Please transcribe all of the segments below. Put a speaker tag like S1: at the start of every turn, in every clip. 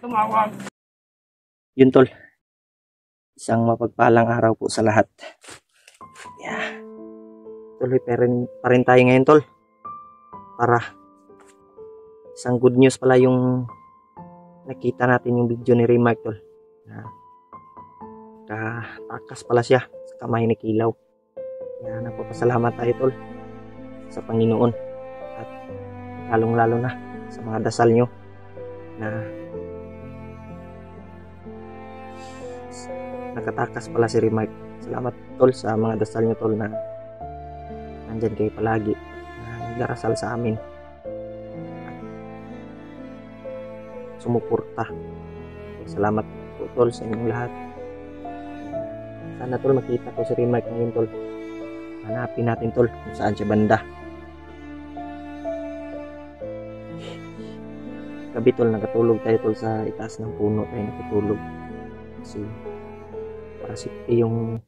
S1: tumawag. Yun tol, isang mapagpalang araw po sa lahat. Yeah. Tuloy pa rin tayo ngayon tol. Para isang good news pala yung nakita natin yung video ni Remark tol. Katakas pala siya sa kamay ni Kilaw. Kaya nagpapasalamat tayo tol sa Panginoon. At lalong lalo na sa mga dasal nyo na nakatakas pala si Remark. Salamat tol sa mga dasal nyo tol na nandyan kayo palagi na nagdarasal sa amin at sumuporta. Salamat po tol sa inyong lahat. Sana tol makita ko si Remark ngayon tol. Hanapin natin tol kung saan siya banda. Gabi tol nakatulog tayo tol sa itaas ng puno tayo natutulog. Kasi para yung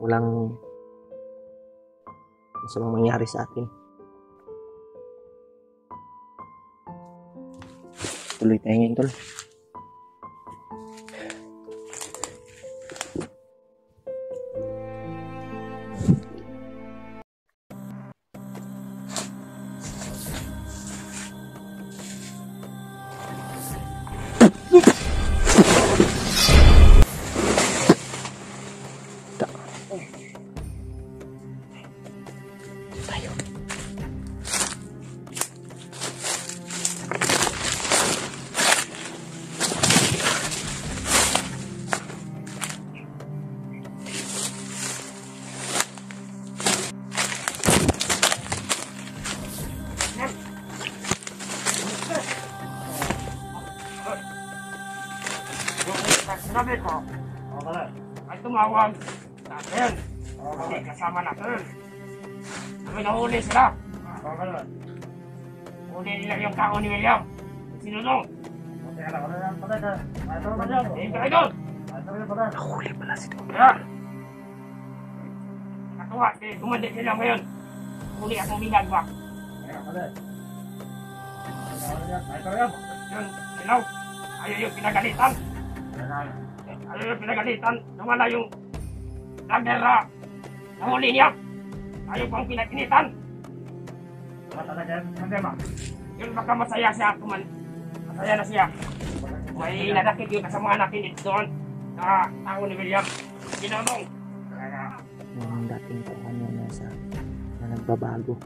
S1: walang masamang mangyari sa atin. Tuloy tayo ngayon tol.
S2: Sabi ko, ay tumawag natin. Kasi kasama natin. Kami nahuli sila. Huli nila yung kao ni William. Sinulong. Hintay doon.
S1: Nahuli pala si Dodo.
S2: Kaya, nakatuwa, dumandi sila ngayon. Huli akong ginagawa. Yun, silaw. Ayaw yung pinagalitan. Ayaw yung pinagalitan. Nawala yung vlogger na nahuli niya. Ayaw pang pinaginitan. Yun baka masaya siya. Masaya na siya. May nadakit yung kasama natin doon sa tao ni William. Ginamong.
S1: Yung dating taon na nagbabago.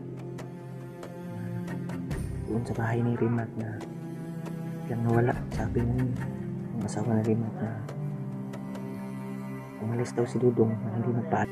S1: Doon sa bahay ni Remark na biglang nawala. Sabi ng asawa ni Remark na umalis daw si Dudong na hindi magpaat.